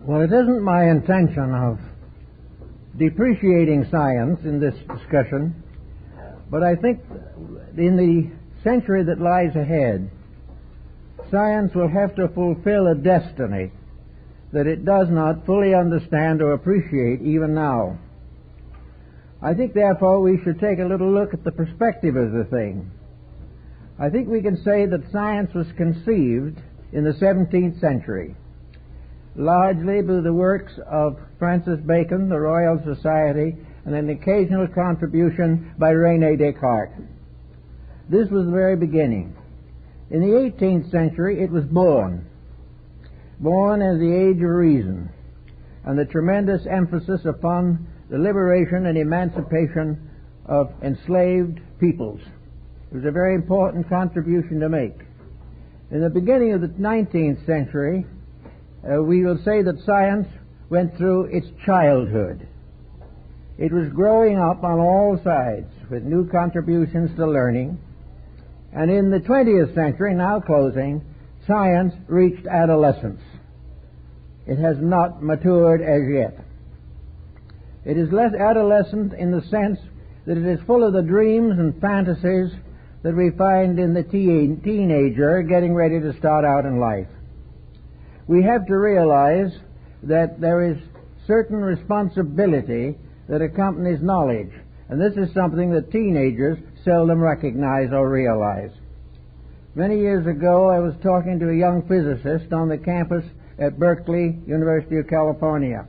Well, it isn't my intention of depreciating science in this discussion, but I think in the century that lies ahead, science will have to fulfill a destiny that it does not fully understand or appreciate even now. I think, therefore, we should take a little look at the perspective of the thing. I think we can say that science was conceived in the 17th century, largely by the works of Francis Bacon, the Royal Society, and an occasional contribution by René Descartes. This was the very beginning. In the 18th century, it was born as the age of reason, and the tremendous emphasis upon the liberation and emancipation of enslaved peoples. It was a very important contribution to make. In the beginning of the 19th century, we will say that science went through its childhood. It was growing up on all sides with new contributions to learning. And in the 20th century, now closing, science reached adolescence. It has not matured as yet. It is less adolescent in the sense that it is full of the dreams and fantasies that we find in the teenager getting ready to start out in life. We have to realize that there is certain responsibility that accompanies knowledge, and this is something that teenagers seldom recognize or realize. Many years ago, I was talking to a young physicist on the campus at Berkeley, University of California,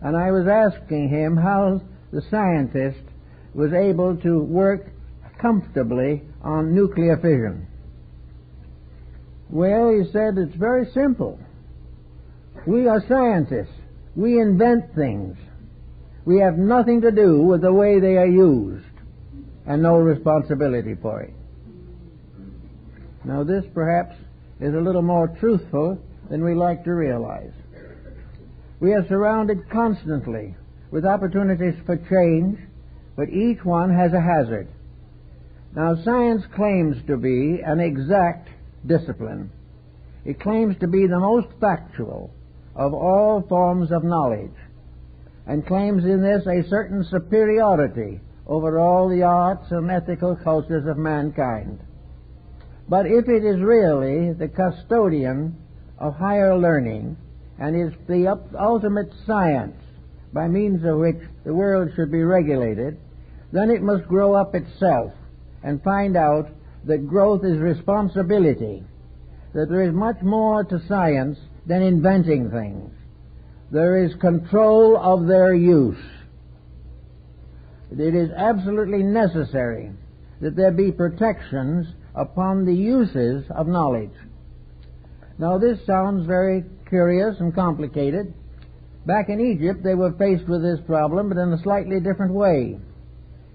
and I was asking him how the scientist was able to work comfortably on nuclear fission. Well, he said, it's very simple. We are scientists. We invent things. We have nothing to do with the way they are used, and no responsibility for it. Now, this perhaps is a little more truthful than we like to realize. We are surrounded constantly with opportunities for change, but each one has a hazard. Now, science claims to be an exact discipline. It claims to be the most factual of all forms of knowledge, and claims in this a certain superiority over all the arts and ethical cultures of mankind. But if it is really the custodian of higher learning, and is the ultimate science by means of which the world should be regulated, then it must grow up itself and find out that growth is responsibility, that there is much more to science than inventing things. There is control of their use. It is absolutely necessary that there be protections upon the uses of knowledge. Now, this sounds very curious and complicated. Back in Egypt, they were faced with this problem, but in a slightly different way.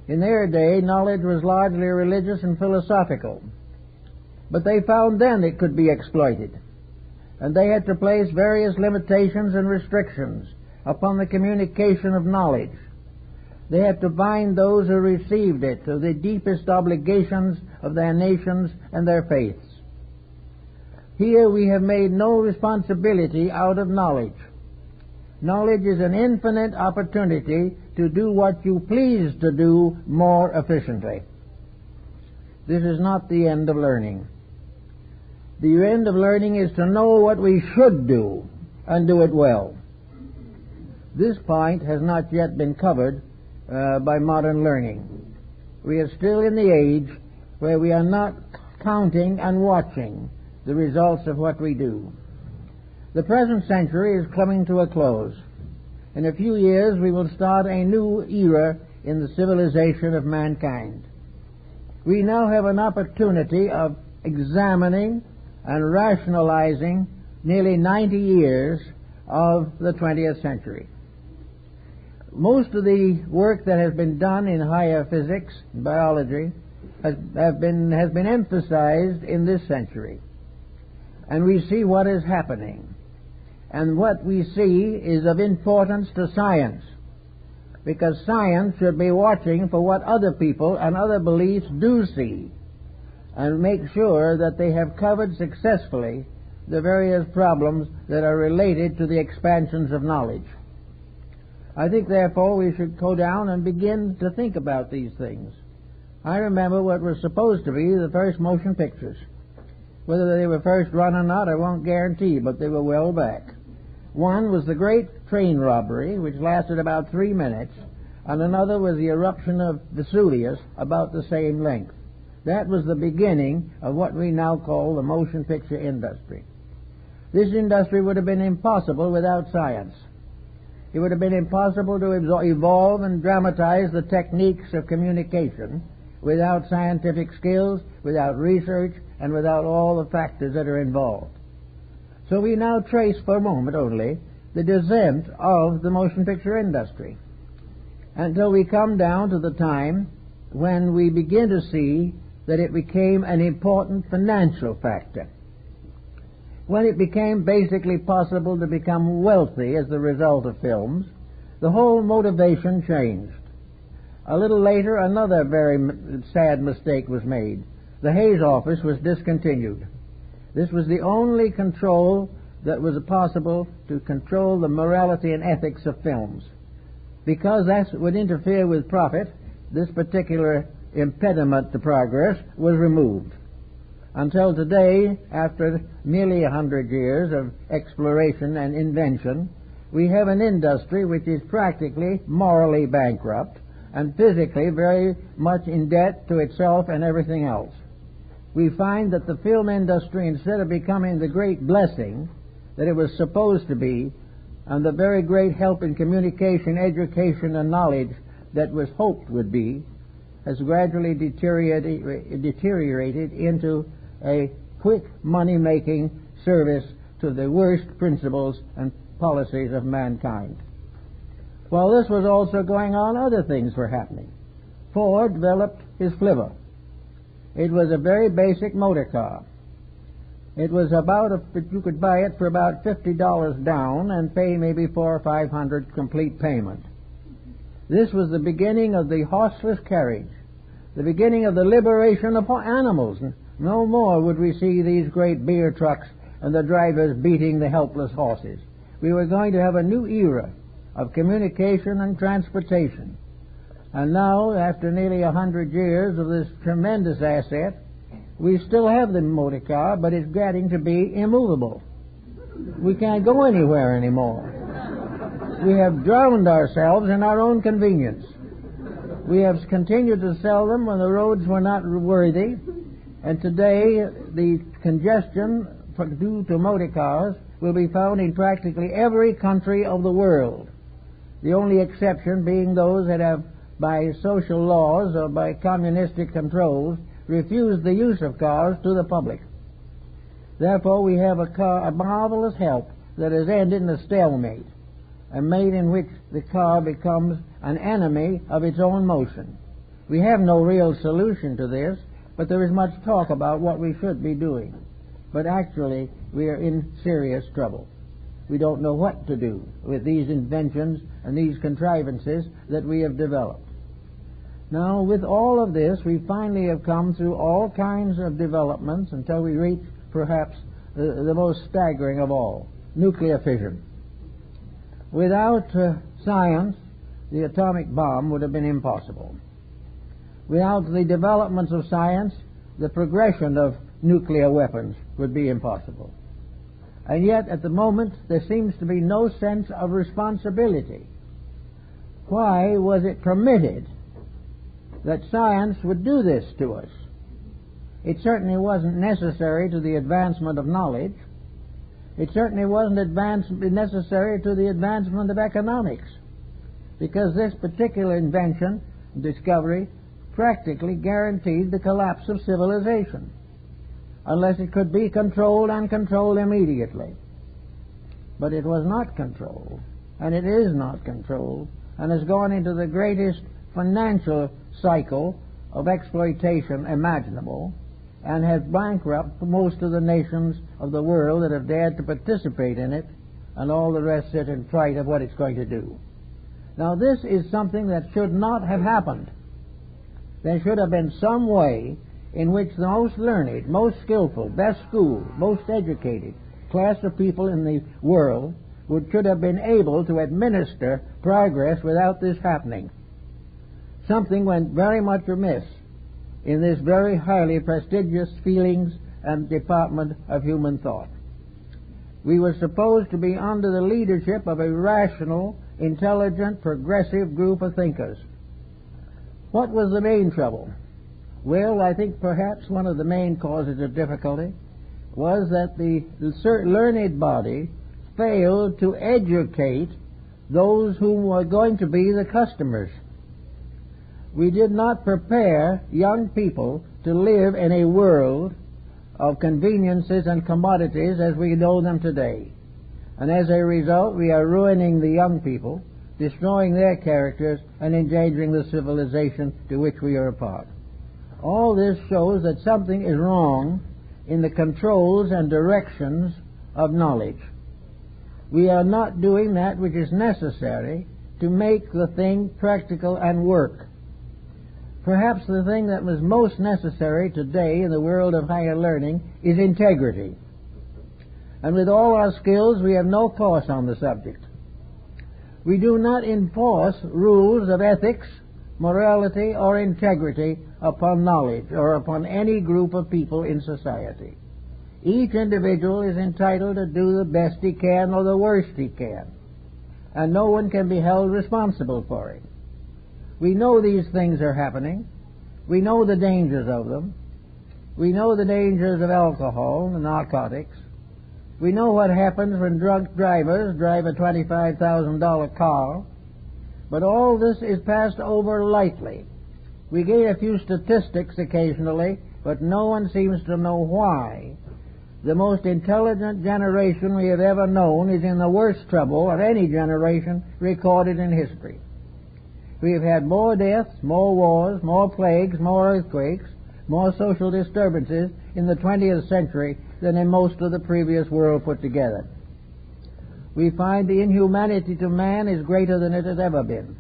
In their day, knowledge was largely religious and philosophical, but they found then it could be exploited, and they had to place various limitations and restrictions upon the communication of knowledge. They had to bind those who received it to the deepest obligations of their nations and their faiths. Here we have made no responsibility out of knowledge. Knowledge is an infinite opportunity to do what you please to do more efficiently. This is not the end of learning. The end of learning is to know what we should do and do it well. This point has not yet been covered by modern learning. We are still in the age where we are not counting and watching the results of what we do. The present century is coming to a close. In a few years we will start a new era in the civilization of mankind. We now have an opportunity of examining and rationalizing nearly 90 years of the 20th century. Most of the work that has been done in higher physics and biology has been emphasized in this century. And we see what is happening. And what we see is of importance to science, because science should be watching for what other people and other beliefs do see. and make sure that they have covered successfully the various problems that are related to the expansions of knowledge. I think, therefore, we should go down and begin to think about these things. I remember what was supposed to be the first motion pictures. Whether they were first run or not, I won't guarantee, but they were well back. One was the great train robbery, which lasted about 3 minutes, and another was the eruption of Vesuvius, about the same length. That was the beginning of what we now call the motion picture industry. This industry would have been impossible without science. It would have been impossible to evolve and dramatize the techniques of communication without scientific skills, without research, and without all the factors that are involved. So we now trace for a moment only the descent of the motion picture industry until we come down to the time when we begin to see that it became an important financial factor. When it became basically possible to become wealthy as the result of films, the whole motivation changed. A little later, another very sad mistake was made. The Hays office was discontinued. This was the only control that was possible to control the morality and ethics of films. Because that would interfere with profit, this particular impediment to progress was removed. Until today, after nearly 100 years of exploration and invention, we have an industry which is practically morally bankrupt and physically very much in debt to itself and everything else. We find that the film industry, instead of becoming the great blessing that it was supposed to be, and the very great help in communication, education, and knowledge that was hoped would be, has gradually deteriorated into a quick money-making service to the worst principles and policies of mankind. While this was also going on, other things were happening. Ford developed his Flivver. It was a very basic motor car. It was you could buy it for about $50 down and pay maybe $400 or $500 complete payment. This was the beginning of the horseless carriage, the beginning of the liberation of animals. No more would we see these great beer trucks and the drivers beating the helpless horses. We were going to have a new era of communication and transportation. And now, after nearly 100 years of this tremendous asset, we still have the motor car, but it's getting to be immovable. We can't go anywhere anymore. We have drowned ourselves in our own convenience. We have continued to sell them when the roads were not worthy, and today the congestion due to motor cars will be found in practically every country of the world, the only exception being those that have, by social laws or by communistic controls, refused the use of cars to the public. Therefore, we have a marvelous help that has ended in a stalemate, a mate in which the car becomes an enemy of its own motion. We have no real solution to this, but there is much talk about what we should be doing. But actually, we are in serious trouble. We don't know what to do with these inventions and these contrivances that we have developed. Now, with all of this, we finally have come through all kinds of developments until we reach perhaps the most staggering of all, nuclear fission. Without science, the atomic bomb would have been impossible. Without the developments of science, the progression of nuclear weapons would be impossible. And yet, at the moment, there seems to be no sense of responsibility. Why was it permitted that science would do this to us? It certainly wasn't necessary to the advancement of knowledge. It certainly wasn't necessary to the advancement of economics, because this particular invention, discovery, practically guaranteed the collapse of civilization, unless it could be controlled and controlled immediately. But it was not controlled, and it is not controlled, and has gone into the greatest financial cycle of exploitation imaginable, and has bankrupted most of the nations of the world that have dared to participate in it, and all the rest sit in fright of what it's going to do. Now, this is something that should not have happened. There should have been some way in which the most learned, most skillful, best schooled, most educated class of people in the world should have been able to administer progress without this happening. Something went very much amiss in this very highly prestigious feelings and department of human thought. We were supposed to be under the leadership of a rational, intelligent, progressive group of thinkers. What was the main trouble? Well, I think perhaps one of the main causes of difficulty was that the learned body failed to educate those who were going to be the customers. We did not prepare young people to live in a world of conveniences and commodities as we know them today. And as a result, we are ruining the young people, destroying their characters, and endangering the civilization to which we are a part. All this shows that something is wrong in the controls and directions of knowledge. We are not doing that which is necessary to make the thing practical and work. Perhaps the thing that was most necessary today in the world of higher learning is integrity. And with all our skills, we have no course on the subject. We do not enforce rules of ethics, morality, or integrity upon knowledge or upon any group of people in society. Each individual is entitled to do the best he can or the worst he can, and no one can be held responsible for it. We know these things are happening. We know the dangers of them. We know the dangers of alcohol and narcotics. We know what happens when drunk drivers drive a $25,000 car. But all this is passed over lightly. We get a few statistics occasionally, but no one seems to know why. The most intelligent generation we have ever known is in the worst trouble of any generation recorded in history. We have had more deaths, more wars, more plagues, more earthquakes, more social disturbances in the 20th century than in most of the previous world put together. We find the inhumanity to man is greater than it has ever been.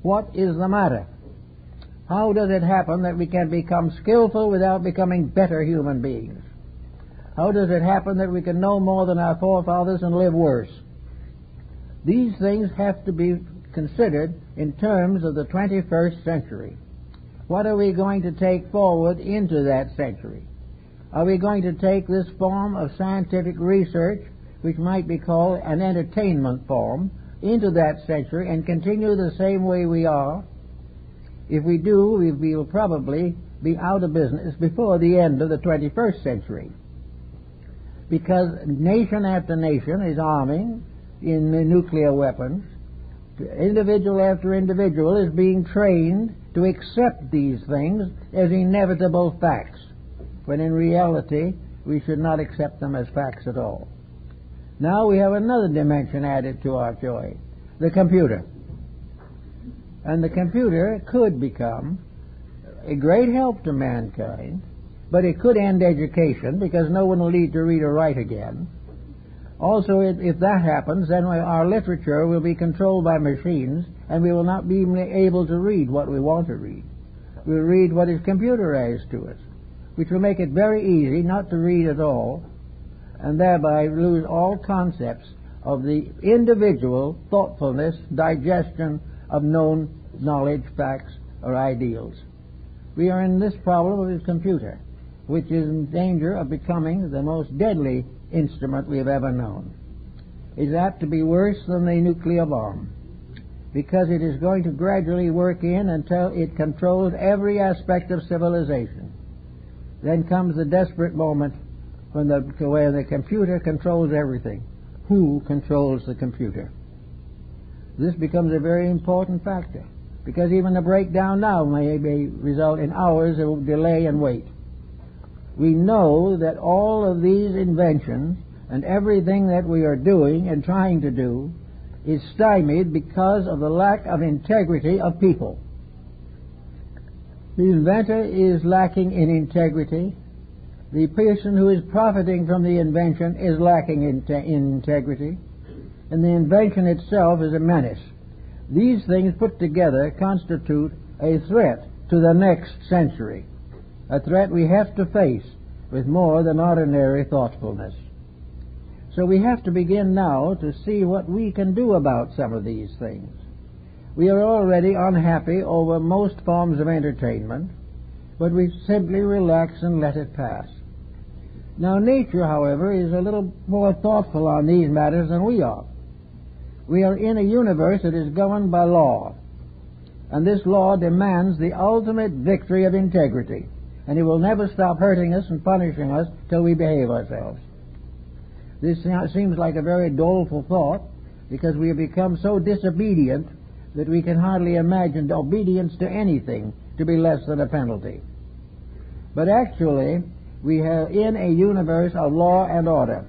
What is the matter? How does it happen that we can become skillful without becoming better human beings? How does it happen that we can know more than our forefathers and live worse? These things have to be considered in terms of the 21st century. What are we going to take forward into that century? Are we going to take this form of scientific research, which might be called an entertainment form, into that century and continue the same way we are? If we do, we will probably be out of business before the end of the 21st century. Because nation after nation is arming in the nuclear weapons. Individual after individual is being trained to accept these things as inevitable facts, when in reality we should not accept them as facts at all. Now we have another dimension added to our joy, the computer. And the computer could become a great help to mankind, but it could end education because no one will need to read or write again. Also, if that happens, then our literature will be controlled by machines, and we will not be able to read what we want to read. We'll read what is computerized to us, which will make it very easy not to read at all, and thereby lose all concepts of the individual thoughtfulness, digestion of known knowledge, facts, or ideals. We are in this problem of the computer, which is in danger of becoming the most deadly instrument we have ever known. It is apt to be worse than the nuclear bomb, because it is going to gradually work in until it controls every aspect of civilization. Then comes the desperate moment where the computer controls everything. Who controls the computer? This becomes a very important factor, because even a breakdown now may result in hours of delay and wait. We know that all of these inventions and everything that we are doing and trying to do is stymied because of the lack of integrity of people. The inventor is lacking in integrity. The person who is profiting from the invention is lacking in integrity. And the invention itself is a menace. These things put together constitute a threat to the next century. a threat we have to face with more than ordinary thoughtfulness. So we have to begin now to see what we can do about some of these things. We are already unhappy over most forms of entertainment, but we simply relax and let it pass. Now, nature, however, is a little more thoughtful on these matters than we are. We are in a universe that is governed by law, and this law demands the ultimate victory of integrity, and it will never stop hurting us and punishing us till we behave ourselves. This seems like a very doleful thought, because we have become so disobedient that we can hardly imagine obedience to anything to be less than a penalty. But actually, we are in a universe of law and order.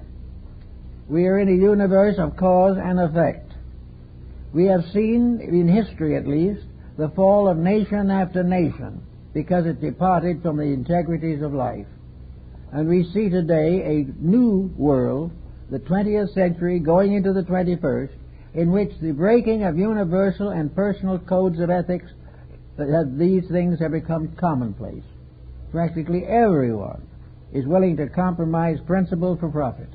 We are in a universe of cause and effect. We have seen, in history at least, the fall of nation after nation because it departed from the integrities of life. And we see today a new world, the 20th century going into the 21st, in which the breaking of universal and personal codes of ethics, these things have become commonplace. Practically everyone is willing to compromise principle for profit.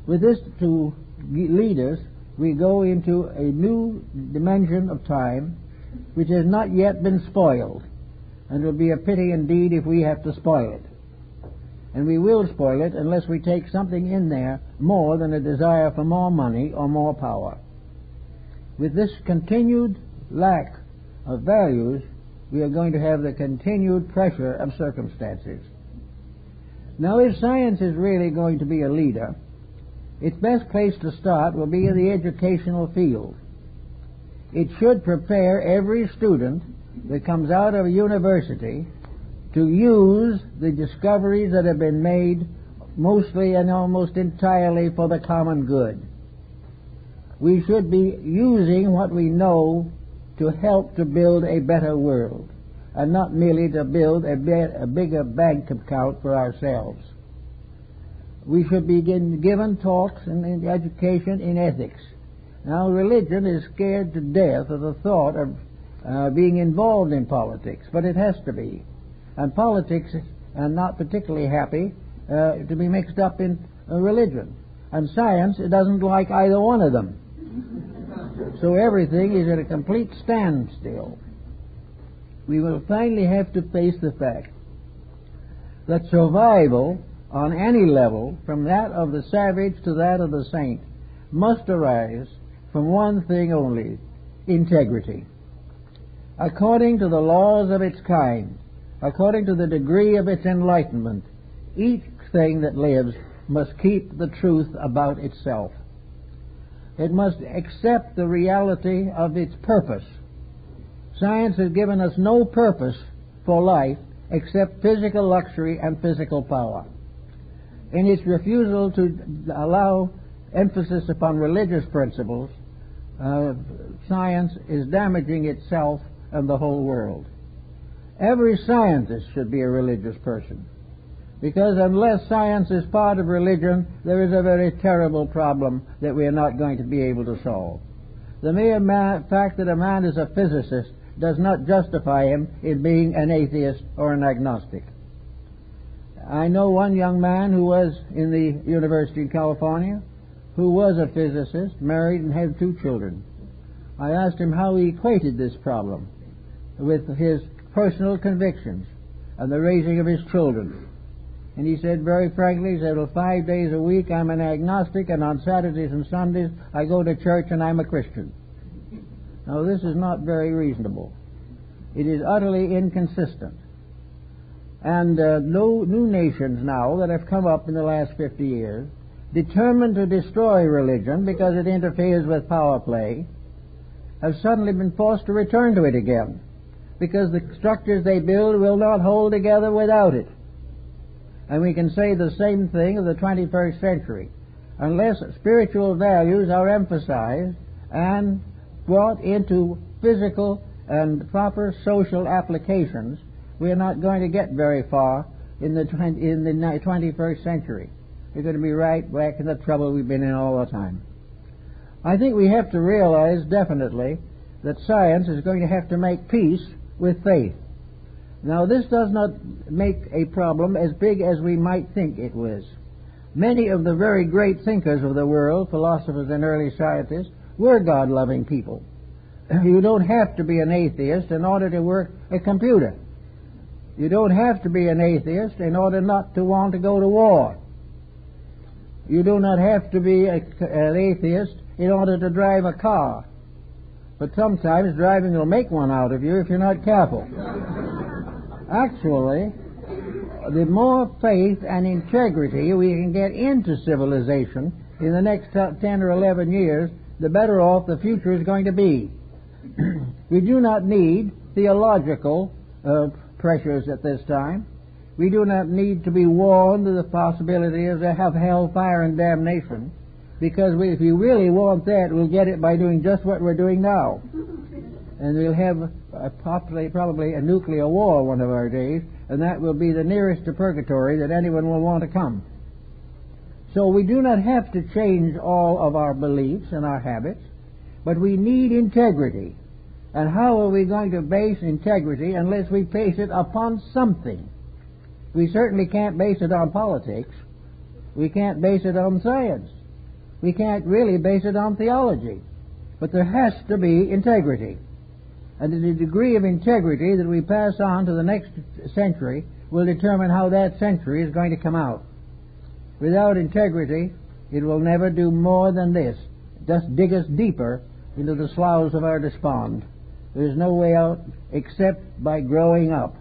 With this to lead us, we go into a new dimension of time which has not yet been spoiled, and it will be a pity indeed if we have to spoil it. And we will spoil it unless we take something in there more than a desire for more money or more power. With this continued lack of values, we are going to have the continued pressure of circumstances. Now, if science is really going to be a leader, its best place to start will be in the educational field. It should prepare every student that comes out of a university to use the discoveries that have been made mostly and almost entirely for the common good. We should be using what we know to help to build a better world, and not merely to build a bigger bank account for ourselves. We should be given talks in education in ethics. Now, religion is scared to death of the thought of being involved in politics, but it has to be. And politics are not particularly happy to be mixed up in religion. And science, it doesn't like either one of them. So everything is at a complete standstill. We will finally have to face the fact that survival on any level, from that of the savage to that of the saint, must arise from one thing only: integrity. According to the laws of its kind, according to the degree of its enlightenment, each thing that lives must keep the truth about itself. It must accept the reality of its purpose. Science has given us no purpose for life except physical luxury and physical power. In its refusal to allow emphasis upon religious principles, science is damaging itself and the whole world. Every scientist should be a religious person, because unless science is part of religion, there is a very terrible problem that we are not going to be able to solve. The mere fact that a man is a physicist does not justify him in being an atheist or an agnostic. I know one young man who was in the University of California, who was a physicist, married and had 2 children. I asked him how he equated this problem with his personal convictions and the raising of his children. And he said very frankly, he said, well, 5 days a week I'm an agnostic, and on Saturdays and Sundays I go to church and I'm a Christian. Now, this is not very reasonable. It is utterly inconsistent. And new nations now that have come up in the last 50 years, determined to destroy religion because it interferes with power play, have suddenly been forced to return to it again, because the structures they build will not hold together without it. And we can say the same thing of the 21st century. Unless spiritual values are emphasized and brought into physical and proper social applications, we are not going to get very far in the 21st century. We're going to be right back in the trouble we've been in all the time. I think we have to realize definitely that science is going to have to make peace with faith. Now, this does not make a problem as big as we might think it was. Many of the very great thinkers of the world, philosophers and early scientists, were God-loving people. You don't have to be an atheist in order to work a computer. You don't have to be an atheist in order not to want to go to war. You do not have to be an atheist in order to drive a car. But sometimes driving will make one out of you if you're not careful. Actually, the more faith and integrity we can get into civilization in the next 10 or 11 years, the better off the future is going to be. We do not need theological pressures at this time. We do not need to be warned of the possibility of hellfire and damnation, because if you really want that, we'll get it by doing just what we're doing now. And we'll have probably a nuclear war one of our days, and that will be the nearest to purgatory that anyone will want to come. So we do not have to change all of our beliefs and our habits, but we need integrity. And how are we going to base integrity unless we base it upon something? We certainly can't base it on politics. We can't base it on science. We can't really base it on theology. But there has to be integrity. And the degree of integrity that we pass on to the next century will determine how that century is going to come out. Without integrity, it will never do more than this: just dig us deeper into the sloughs of our despond. There is no way out except by growing up.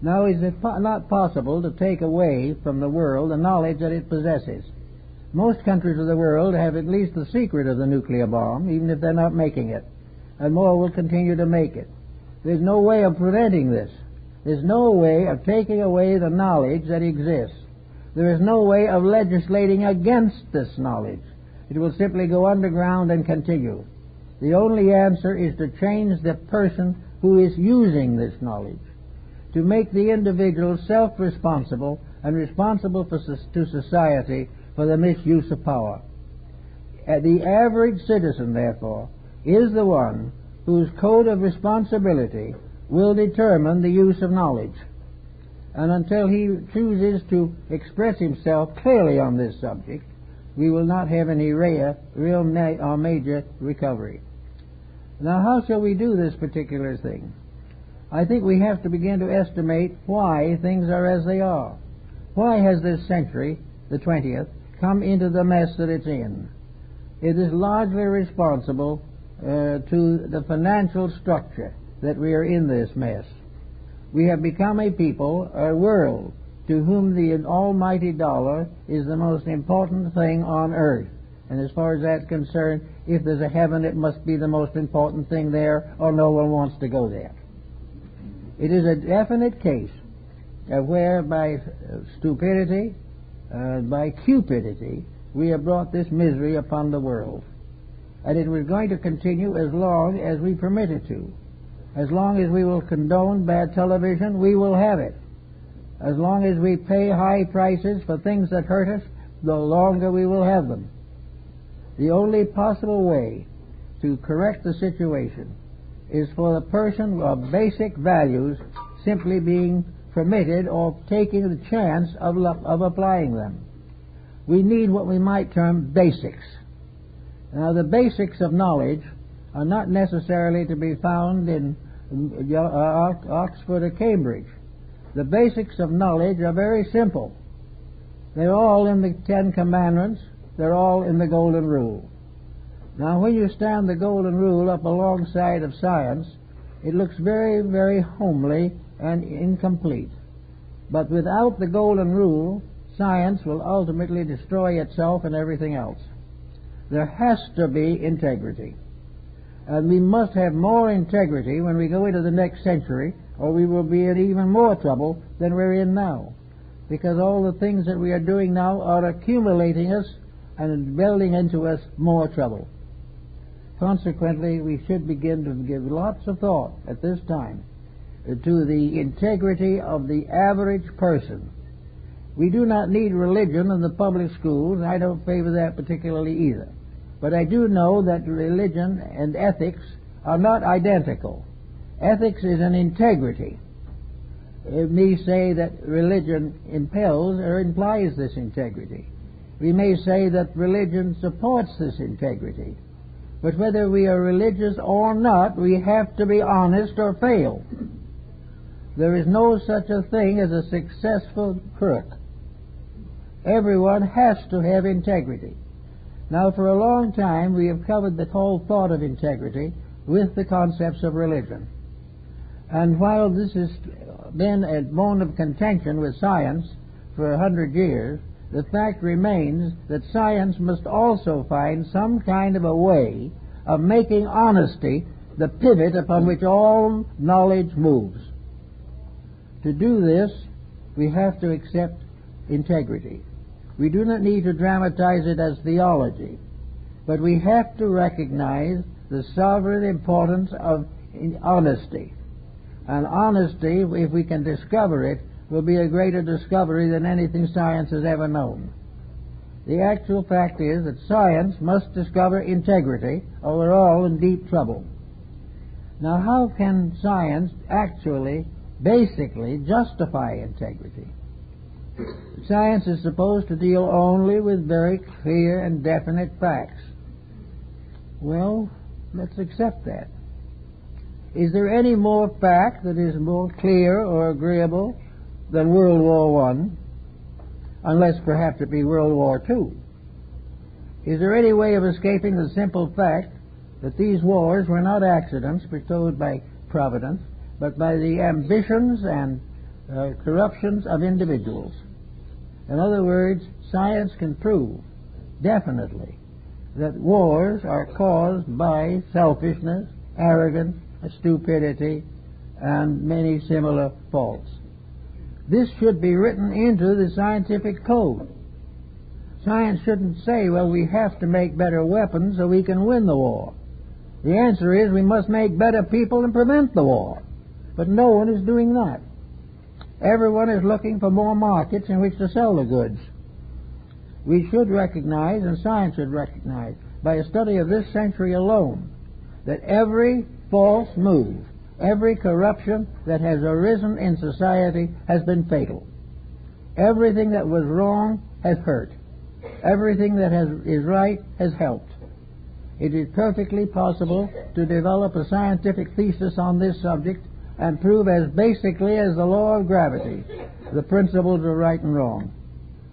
Now, is it not possible to take away from the world the knowledge that it possesses? Most countries of the world have at least the secret of the nuclear bomb, even if they're not making it, and more will continue to make it. There's no way of preventing this. There's no way of taking away the knowledge that exists. There is no way of legislating against this knowledge. It will simply go underground and continue. The only answer is to change the person who is using this knowledge, to make the individual self-responsible and responsible to society for the misuse of power. The average citizen, therefore, is the one whose code of responsibility will determine the use of knowledge. And until he chooses to express himself clearly on this subject, we will not have any real or major recovery. Now, how shall we do this particular thing? I think we have to begin to estimate why things are as they are. Why has this century, the 20th, come into the mess that it's in? It is largely responsible to the financial structure that we are in this mess. We have become a people, a world, to whom the almighty dollar is the most important thing on earth. And as far as that's concerned, if there's a heaven, it must be the most important thing there, or no one wants to go there. It is a definite case of where by stupidity, by cupidity, we have brought this misery upon the world. And it was going to continue as long as we permit it to. As long as we will condone bad television, we will have it. As long as we pay high prices for things that hurt us, the longer we will have them. The only possible way to correct the situation is for the person of basic values simply being permitted or taking the chance of applying them. We need what we might term basics. Now, the basics of knowledge are not necessarily to be found in Oxford or Cambridge. The basics of knowledge are very simple. They're all in the Ten Commandments. They're all in the Golden Rule. Now, when you stand the Golden Rule up alongside of science, it looks very, very homely and incomplete. But without the Golden Rule, science will ultimately destroy itself and everything else. There has to be integrity. And we must have more integrity when we go into the next century, or we will be in even more trouble than we're in now. Because all the things that we are doing now are accumulating us and building into us more trouble. Consequently, we should begin to give lots of thought at this time to the integrity of the average person. We do not need religion in the public schools. I don't favor that particularly either. But I do know that religion and ethics are not identical. Ethics is an integrity. may say that religion impels or implies this integrity. We may say that religion supports this integrity. But whether we are religious or not, we have to be honest or fail. There is no such a thing as a successful crook. Everyone has to have integrity. Now, for a long time, we have covered the whole thought of integrity with the concepts of religion. And while this has been a bone of contention with science for 100 years, the fact remains that science must also find some kind of a way of making honesty the pivot upon which all knowledge moves. To do this, we have to accept integrity. We do not need to dramatize it as theology, but we have to recognize the sovereign importance of honesty. And honesty, if we can discover it, will be a greater discovery than anything science has ever known. The actual fact is that science must discover integrity, or we're all in deep trouble. Now, how can science actually, basically, justify integrity? Science is supposed to deal only with very clear and definite facts. Well, let's accept that. Is there any more fact that is more clear or agreeable than World War I, unless perhaps it be World War II? Is there any way of escaping the simple fact that these wars were not accidents bestowed by Providence, but by the ambitions and corruptions of individuals? In other words, science can prove definitely that wars are caused by selfishness, arrogance, stupidity, and many similar faults. This should be written into the scientific code. Science shouldn't say, well, we have to make better weapons so we can win the war. The answer is we must make better people and prevent the war. But no one is doing that. Everyone is looking for more markets in which to sell the goods. We should recognize, and science should recognize, by a study of this century alone, that every false move, every corruption that has arisen in society has been fatal. Everything that was wrong has hurt. Everything that is right has helped. It is perfectly possible to develop a scientific thesis on this subject and prove as basically as the law of gravity the principles of right and wrong.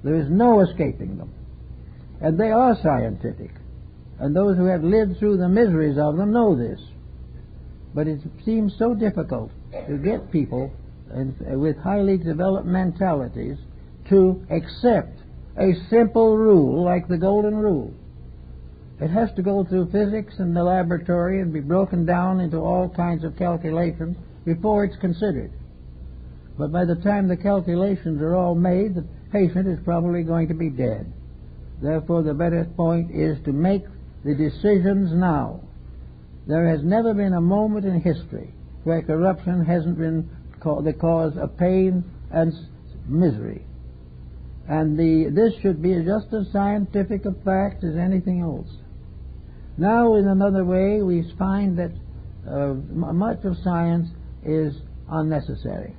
There is no escaping them. And they are scientific. And those who have lived through the miseries of them know this. But it seems so difficult to get people with highly developed mentalities to accept a simple rule like the Golden Rule. It has to go through physics in the laboratory and be broken down into all kinds of calculations before it's considered. But by the time the calculations are all made, the patient is probably going to be dead. Therefore, the better point is to make the decisions now. There has never been a moment in history where corruption hasn't been the cause of pain and misery. And this should be just as scientific a fact as anything else. Now, in another way, we find that much of science is unnecessary.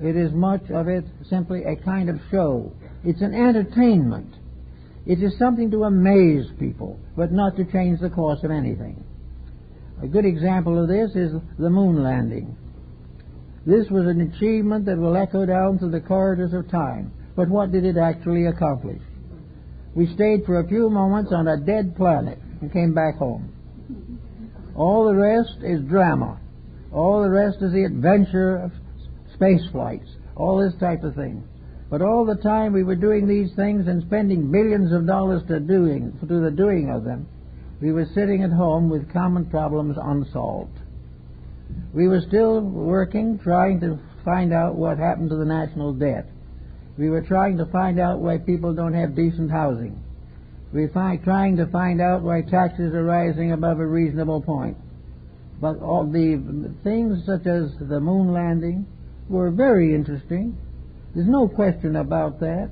It is much of it simply a kind of show. It's an entertainment. It is something to amaze people, but not to change the course of anything. A good example of this is the moon landing. This was an achievement that will echo down through the corridors of time. But what did it actually accomplish? We stayed for a few moments on a dead planet and came back home. All the rest is drama. All the rest is the adventure of space flights, all this type of thing. But all the time we were doing these things and spending billions of dollars to the doing of them, we were sitting at home with common problems unsolved. We were still working, trying to find out what happened to the national debt. We were trying to find out why people don't have decent housing. We were trying to find out why taxes are rising above a reasonable point. But all the things such as the moon landing were very interesting. There's no question about that.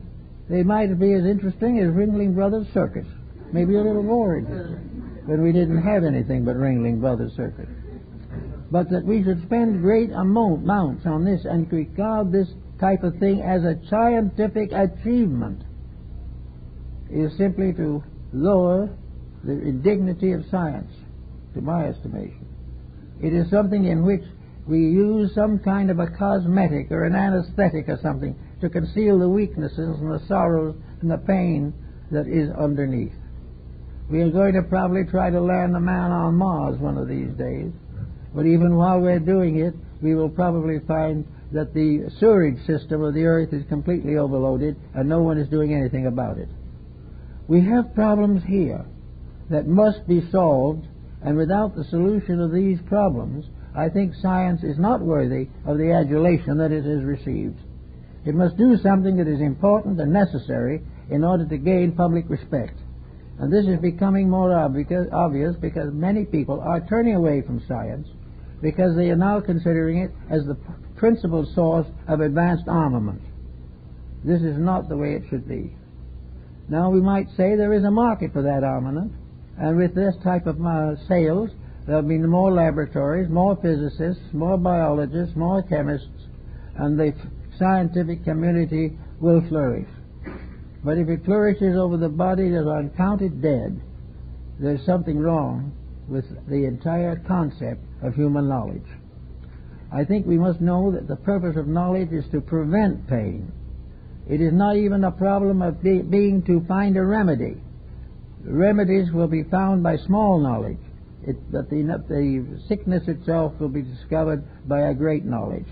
They might be as interesting as Ringling Brothers Circus. Maybe a little more interesting. But we didn't have anything but Ringling Brothers Circus. but that we should spend great amounts on this and regard this type of thing as a scientific achievement is simply to lower the dignity of science, to my estimation. It is something in which we use some kind of a cosmetic or an anesthetic or something to conceal the weaknesses and the sorrows and the pain that is underneath. We are going to probably try to land a man on Mars one of these days, but even while we're doing it, we will probably find that the sewerage system of the earth is completely overloaded and no one is doing anything about it. We have problems here that must be solved, and without the solution of these problems, I think science is not worthy of the adulation that it has received. It must do something that is important and necessary in order to gain public respect. And this is becoming more obvious because many people are turning away from science because they are now considering it as the principal source of advanced armament. This is not the way it should be. Now we might say there is a market for that armament, and with this type of sales, there will be more laboratories, more physicists, more biologists, more chemists, and the scientific community will flourish. But if it flourishes over the body that are uncounted dead, there's something wrong with the entire concept of human knowledge. I think we must know that the purpose of knowledge is to prevent pain. It is not even a problem of being to find a remedy. Remedies will be found by small knowledge, but the sickness itself will be discovered by a great knowledge.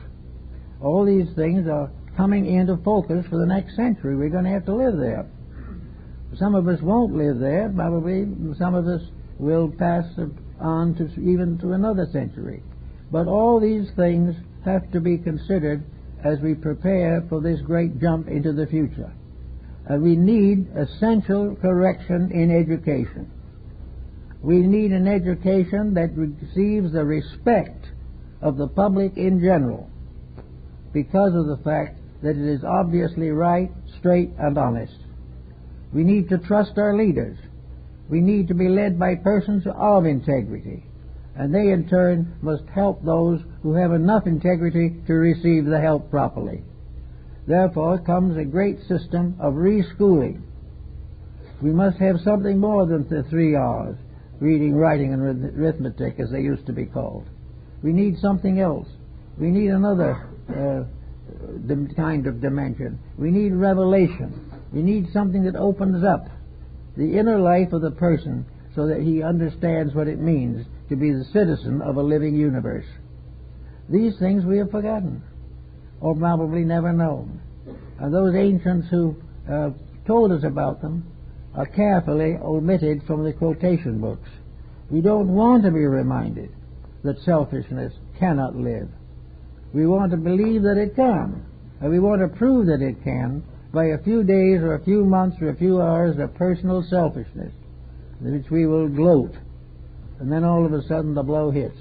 All these things are coming into focus for the next century. We're going to have to live there. Some of us won't live there, probably. Some of us will pass on to even to another century. But all these things have to be considered as we prepare for this great jump into the future. We need essential correction in education. We need an education that receives the respect of the public in general because of the fact that it is obviously right, straight, and honest. We need to trust our leaders. We need to be led by persons of integrity, and they in turn must help those who have enough integrity to receive the help properly. Therefore comes a great system of reschooling. We must have something more than the 3 R's, reading, writing, and arithmetic, as they used to be called. We need something else. We need another kind of dimension. We need revelation. We need something that opens up the inner life of the person so that he understands what it means to be the citizen of a living universe. These things we have forgotten, or probably never known. And those ancients who told us about them are carefully omitted from the quotation books. We don't want to be reminded that selfishness cannot live. We want to believe that it can, and we want to prove that it can by a few days or a few months or a few hours of personal selfishness, in which we will gloat, and then all of a sudden the blow hits.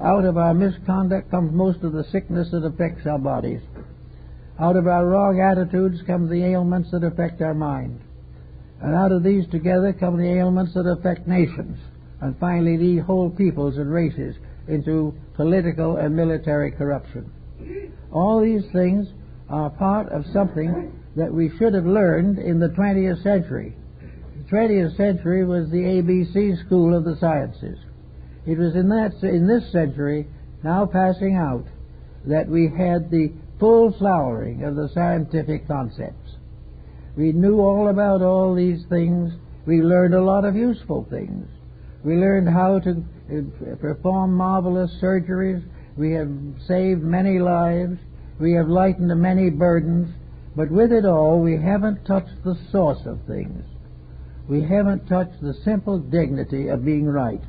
Out of our misconduct comes most of the sickness that affects our bodies. Out of our wrong attitudes come the ailments that affect our mind. And out of these together come the ailments that affect nations, and finally lead whole peoples and races into political and military corruption. All these things are part of something that we should have learned in the 20th century. The 20th century was the ABC school of the sciences. It was in this century, now passing out, that we had the full flowering of the scientific concepts. We knew all about all these things. We learned a lot of useful things. We learned how to perform marvelous surgeries. We have saved many lives. We have lightened many burdens. But with it all, we haven't touched the source of things. We haven't touched the simple dignity of being right.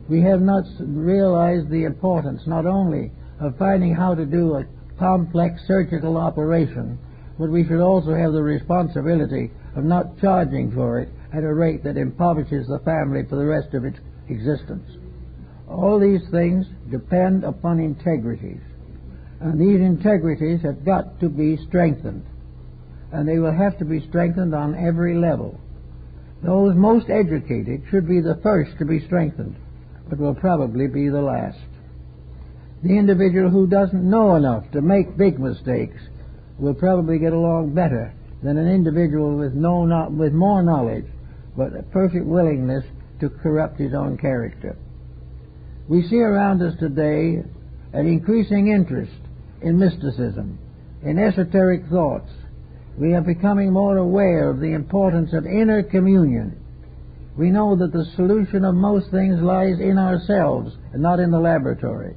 We have not realized the importance not only of finding how to do a complex surgical operation, but we should also have the responsibility of not charging for it at a rate that impoverishes the family for the rest of its existence. All these things depend upon integrities, and these integrities have got to be strengthened, and they will have to be strengthened on every level. Those most educated should be the first to be strengthened. but will probably be the last. The individual who doesn't know enough to make big mistakes will probably get along better than an individual with more knowledge, but a perfect willingness to corrupt his own character. We see around us today an increasing interest in mysticism, in esoteric thoughts. We are becoming more aware of the importance of inner communion. We know that the solution of most things lies in ourselves and not in the laboratory.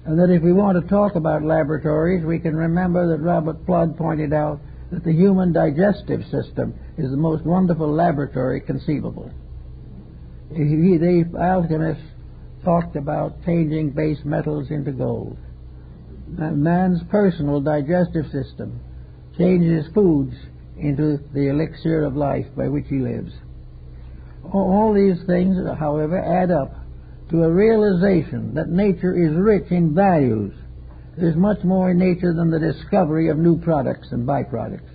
And that if we want to talk about laboratories, we can remember that Robert Flood pointed out that the human digestive system is the most wonderful laboratory conceivable. The alchemists talked about changing base metals into gold. Man's personal digestive system changes foods into the elixir of life by which he lives. All these things, however, add up to a realization that nature is rich in values. There's much more in nature than the discovery of new products and byproducts.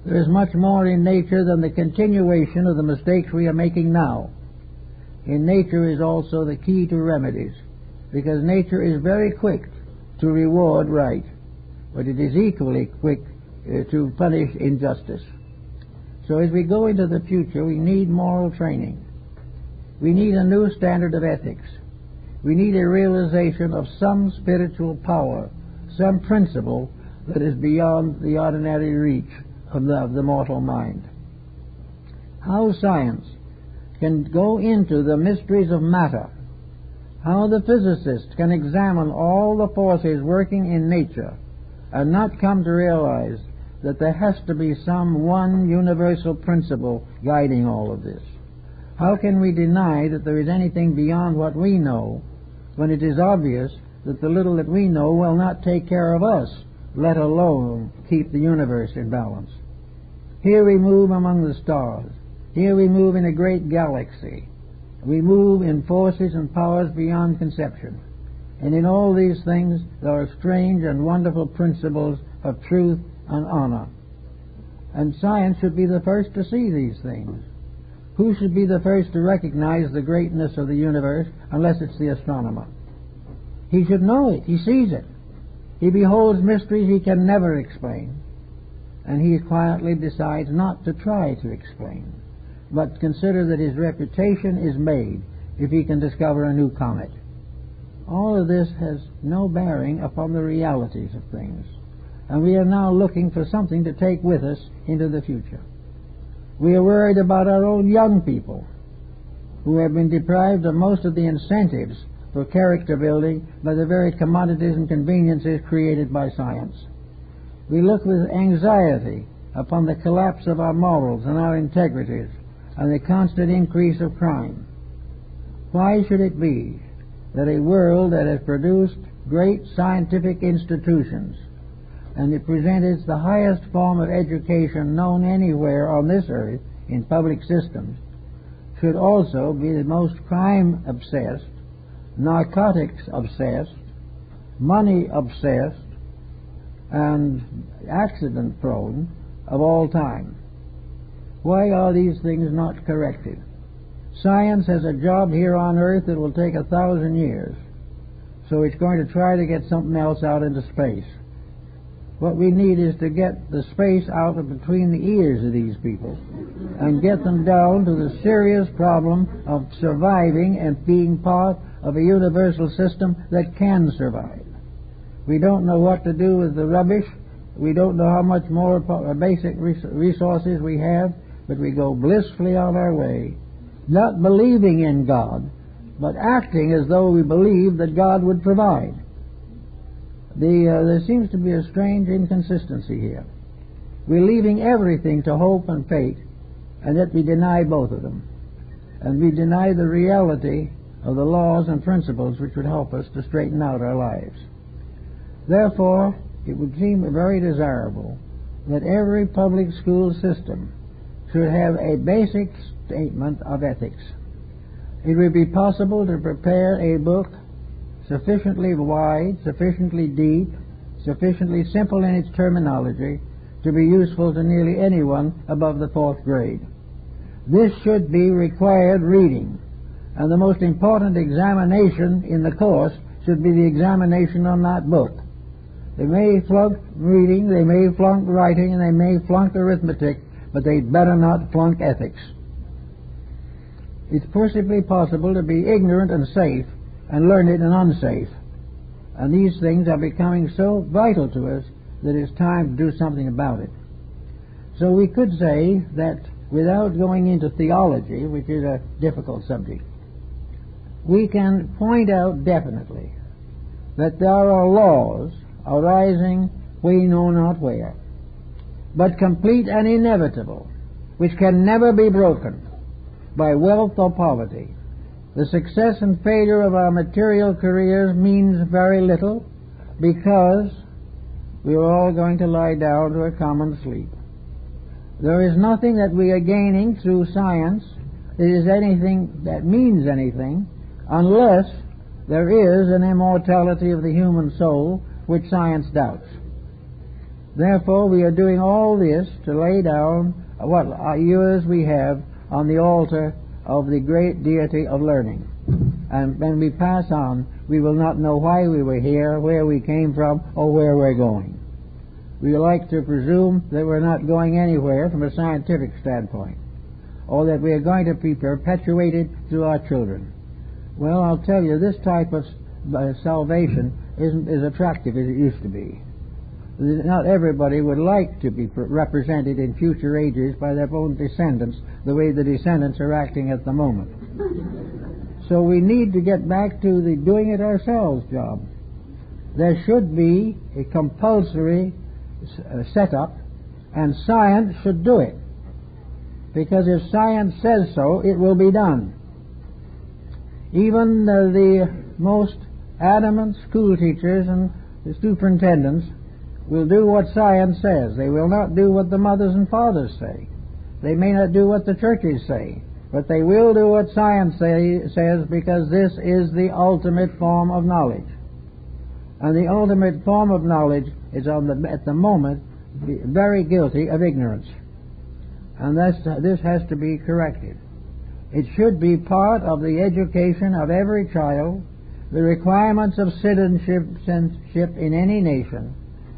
There is much more in nature than the continuation of the mistakes we are making now. In nature is also the key to remedies, because nature is very quick to reward right, but it is equally quick to punish injustice. So as we go into the future, we need moral training. We need a new standard of ethics. We need a realization of some spiritual power, some principle that is beyond the ordinary reach of the mortal mind. How science can go into the mysteries of matter, how the physicist can examine all the forces working in nature and not come to realize that there has to be some one universal principle guiding all of this. How can we deny that there is anything beyond what we know when it is obvious that the little that we know will not take care of us, let alone keep the universe in balance? Here we move among the stars. Here we move in a great galaxy. We move in forces and powers beyond conception. And in all these things there are strange and wonderful principles of truth and honor. And science should be the first to see these things. Who should be the first to recognize the greatness of the universe unless it's the astronomer? He should know it. He sees it. He beholds mysteries he can never explain. And he quietly decides not to try to explain, but consider that his reputation is made if he can discover a new comet. All of this has no bearing upon the realities of things. And we are now looking for something to take with us into the future. We are worried about our own young people who have been deprived of most of the incentives for character building by the very commodities and conveniences created by science. We look with anxiety upon the collapse of our morals and our integrities and the constant increase of crime. Why should it be that a world that has produced great scientific institutions and it presents the highest form of education known anywhere on this earth in public systems should also be the most crime-obsessed, narcotics-obsessed, money-obsessed, and accident-prone of all time? Why are these things not corrected? Science has a job here on earth that will take 1,000 years, so it's going to try to get something else out into space. What we need is to get the space out of between the ears of these people and get them down to the serious problem of surviving and being part of a universal system that can survive. We don't know what to do with the rubbish. We don't know how much more basic resources we have, but we go blissfully on our way, not believing in God, but acting as though we believe that God would provide. There seems to be a strange inconsistency here. We're leaving everything to hope and fate, and yet we deny both of them. And we deny the reality of the laws and principles which would help us to straighten out our lives. Therefore, it would seem very desirable that every public school system should have a basic statement of ethics. It would be possible to prepare a book sufficiently wide, sufficiently deep, sufficiently simple in its terminology to be useful to nearly anyone above the 4th grade. This should be required reading, And the most important examination in the course should be the examination on that book. They may flunk reading, they may flunk writing, and they may flunk arithmetic, but they better not flunk ethics. It's perfectly possible to be ignorant and safe, and learned and unsafe. And these things are becoming so vital to us that it's time to do something about it. So we could say that without going into theology, which is a difficult subject, we can point out definitely that there are laws arising we know not where, but complete and inevitable, which can never be broken by wealth or poverty. The success and failure of our material careers means very little, because we are all going to lie down to a common sleep. There is nothing that we are gaining through science that is anything that means anything, unless there is an immortality of the human soul, which science doubts. Therefore, we are doing all this to lay down what years we have on the altar of the great deity of learning. And when we pass on, we will not know why we were here, where we came from, or where we're going. We like to presume that we're not going anywhere from a scientific standpoint, or that we are going to be perpetuated through our children. Well, I'll tell you, this type of salvation isn't as attractive as it used to be. Not everybody would like to be represented in future ages by their own descendants the way the descendants are acting at the moment. So we need to get back to the doing it ourselves job. There should be a compulsory setup, and science should do it. Because if science says so, it will be done. Even the most adamant school teachers and the superintendents will do what science says. They will not do what the mothers and fathers say. They may not do what the churches say, but they will do what science says, because this is the ultimate form of knowledge. And the ultimate form of knowledge is at the moment very guilty of ignorance. And this has to be corrected. It should be part of the education of every child, the requirements of citizenship in any nation,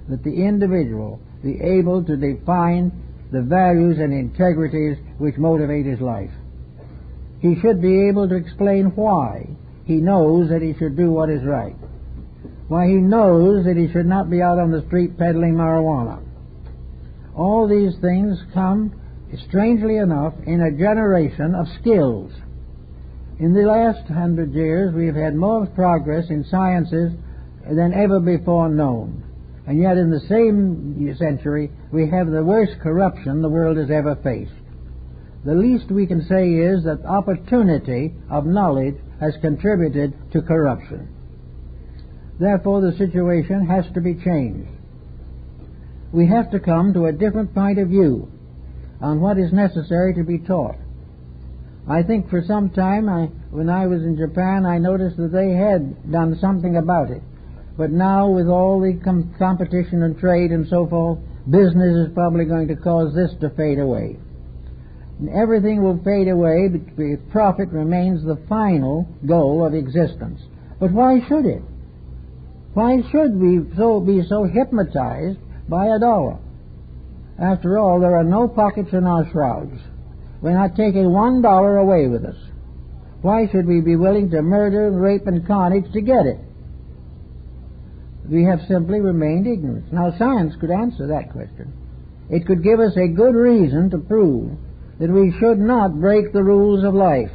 that the individual be able to define the values and integrities which motivate his life. He should be able to explain why he knows that he should do what is right, why he knows that he should not be out on the street peddling marijuana. All these things come, strangely enough, in a generation of skills. In the last 100 years, we've had more progress in sciences than ever before known. And yet in the same century, we have the worst corruption the world has ever faced. The least we can say is that opportunity of knowledge has contributed to corruption. Therefore, the situation has to be changed. We have to come to a different point of view on what is necessary to be taught. I think for some time, when I was in Japan, I noticed that they had done something about it. But now, with all the competition and trade and so forth, business is probably going to cause this to fade away. And everything will fade away if profit remains the final goal of existence. But why should it? Why should we be so hypnotized by a dollar? After all, there are no pockets in our shrouds. We're not taking $1 away with us. Why should we be willing to murder, rape, and carnage to get it? We have simply remained ignorant. Now, science could answer that question. It could give us a good reason to prove that we should not break the rules of life.